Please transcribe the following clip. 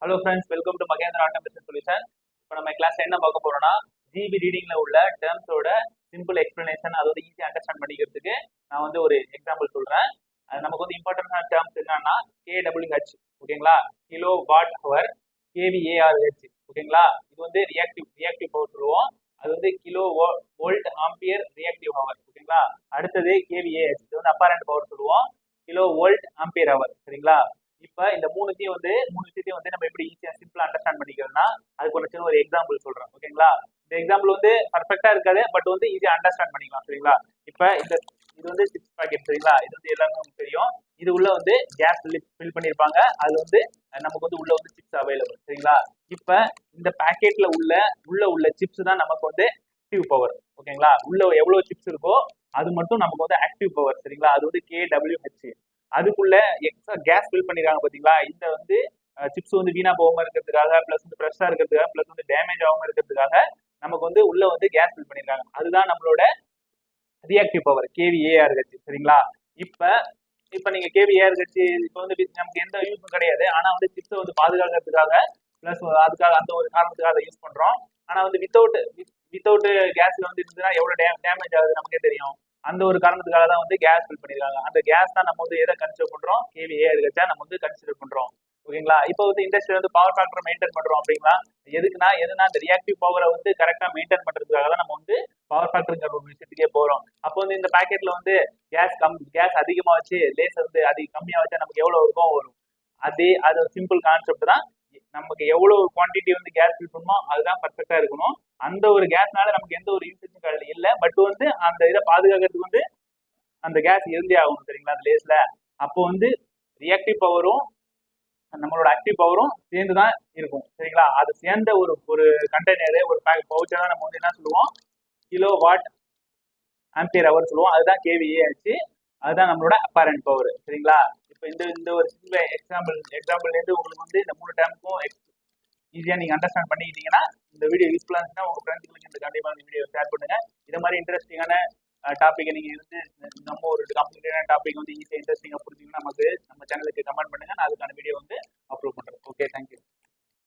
Hello friends, welcome to Mahendra automation solution. இப்போ நம்ம class என்ன பார்க்க போறோம்னா, ஜிபி ரீடிங்ல உள்ள டேர்ம்ஸோட சிம்பிள் எக்ஸ்பிளனேஷன், அதாவது ஈஸியாக அண்டர்ஸ்டாண்ட் பண்ணிக்கிறதுக்கு நான் வந்து ஒரு எக்ஸாம்பிள் சொல்றேன். அது நமக்கு வந்து இம்பார்ட்டன்டான டேர்ம்ஸ் என்னன்னா கேடபிள்யூஹெச், ஓகேங்களா, கிலோ வாட் ஹவர், கேவிஏஆர்ஹெச், ஓகேங்களா. இது வந்து ரியாக்டிவ் பவர் சொல்லுவோம். அது வந்து kilo volt ampere reactive hour, ஓகேங்களா. அடுத்தது கேவிஏஹெச், இது வந்து அப்பரண்ட் பவர் சொல்லுவோம், கிலோ வோல்ட் ஆம்பியர் ஹவர், சரிங்களா. இப்ப இந்த மூணு விஷயத்தையும் வந்து நம்ம எப்படி ஈஸியா சிம்பிளா அண்டர்ஸ்டாண்ட் பண்ணிக்கிறோம்னா, அதுக்கு ஒரு சின்ன ஒரு எக்ஸாம்பிள் சொல்றேன், ஓகேங்களா. இந்த எக்ஸாம்பிள் வந்து பர்ஃபெக்டா இருக்காது, பட் வந்து ஈஸியா அண்டர்ஸ்டாண்ட் பண்ணிக்கலாம், சரிங்களா. இப்ப இது வந்து சிப்ஸ் பாக்கெட், சரிங்களா. இது வந்து எல்லாமே நமக்கு தெரியும். இது உள்ள வந்து கேஸ் ஃபில் பண்ணிருப்பாங்க. அது வந்து நமக்கு வந்து உள்ள வந்து சிப்ஸ் அவைலபிள், சரிங்களா. இப்ப இந்த பாக்கெட்ல உள்ள சிப்ஸ் தான் நமக்கு வந்து ஆக்டிவ் பவர், ஓகேங்களா. உள்ள எவ்வளவு சிப்ஸ் இருக்கோ அது மட்டும் நமக்கு வந்து ஆக்டிவ் பவர், சரிங்களா. அது வந்து கேடபிள்யூஹெச். அதுக்குள்ள எக்ஸ்ட்ரா கேஸ் ஃபில் பண்ணிருக்காங்க பாத்தீங்களா. இந்த வந்து சிப்ஸ் வந்து வீணா போகாம இருக்கிறதுக்காக, பிளஸ் வந்து ஃப்ரெஷ்ஷா இருக்கிறதுக்காக, பிளஸ் வந்து டேமேஜ் ஆகாம இருக்கிறதுக்காக நமக்கு வந்து உள்ள வந்து கேஸ் ஃபில் பண்ணிருக்காங்க. அதுதான் நம்மளோட ரியாக்டிவ் பவர், கேவிஏஆர்ஹெச், சரிங்களா. இப்ப நீங்க கேவிஏஆர்ஹெச் இப்ப வந்து நமக்கு எந்த யூஸும் கிடையாது. ஆனா வந்து சிப்ஸை வந்து பாதுகாக்கிறதுக்காக, பிளஸ் அதுக்காக அந்த ஒரு காரணத்துக்காக அதை யூஸ் பண்றோம். ஆனா வந்து வித்தவுட் கேஸ்ல வந்து இருந்துச்சுன்னா எவ்வளவு டேமேஜ் ஆகுது நமக்கே தெரியும். அந்த ஒரு காரணத்துக்காக தான் வந்து கேஸ் ஃபில் பண்ணிருக்காங்க. அந்த கேஸ் தான் நம்ம வந்து எதை கன்சிடர் பண்றோம், கேவிஏஆர்ஹெச்சா நம்ம வந்து கன்சிடர் பண்றோம், ஓகேங்களா. இப்போ வந்து இண்டஸ்ட்ரி வந்து பவர் ஃபேக்டர் மெயின்டைன் பண்றோம் அப்படிங்களா. எதுனா அந்த ரியாக்டிவ் பவரை வந்து கரெக்டா மெயின்டைன் பண்றதுக்காக தான் நம்ம வந்து பவர் ஃபேக்டருங்கிற ஒரு விஷயத்துக்கே போறோம். அப்போ வந்து இந்த பாக்கெட்ல வந்து கேஸ் அதிகமா வச்சு லேஸ் வந்து கம்மியா வச்சா நமக்கு எவ்வளவு இருக்கும் வரும். அது சிம்பிள் கான்செப்ட் தான். நமக்கு எவ்வளவு குவான்டிட்டி வந்து கேஸ் ஃபில் பண்ணுமோ அதுதான் பர்ஃபெக்டா இருக்கணும். அந்த ஒரு கேஸ்னால நமக்கு எந்த ஒரு இன்சிடென்ட் இல்லை. பட் வந்து அந்த இதை பாதுகாக்கிறதுக்கு வந்து அந்த கேஸ் இருந்தே ஆகணும், சரிங்களா, அந்த லேஸ்ல. அப்போ வந்து ரியாக்டிவ் பவரும் நம்மளோட ஆக்டிவ் பவரும் சேர்ந்து தான் இருக்கும், சரிங்களா. அது சேர்ந்த ஒரு கண்டெய்னர், ஒரு பவுச்சர் தான் நம்ம வந்து என்ன சொல்லுவோம், கிலோ வாட் ஆம்பியர் ஹவர் சொல்லுவோம். அதுதான் கேவிஏஹெச். அதுதான் நம்மளோட அப்பரண்ட் பவர், சரிங்களா. இப்போ இந்த ஒரு சிம்பிள் எக்ஸாம்பிள்ல இருந்து உங்களுக்கு வந்து இந்த மூணு டேர்முக்கும் ஈஸியா நீங்க அண்டர்ஸ்டாண்ட் பண்ணிக்கிட்டீங்கன்னா, இந்த வீடியோ யூஸ்ஃபுல்லா இருந்துச்சுன்னா உங்க ஃப்ரெண்ட்ஸ்களுக்கு இந்த கண்டிப்பா இந்த வீடியோ ஷேர் பண்ணுங்க. இதை மாதிரி இன்ட்ரெஸ்டிங்கான டாபிக் நீங்க வந்து நம்ம ஒரு கம்ப்ளீட்டான டாபிக் வந்து ஈஸியா இன்ட்ரெஸ்டிங்கா புரிஞ்சுங்கன்னா நம்ம சேனலுக்கு கமெண்ட் பண்ணுங்க. நான் அதுக்கான வீடியோ வந்து அப்லோட் பண்றேன். Okay, thank you.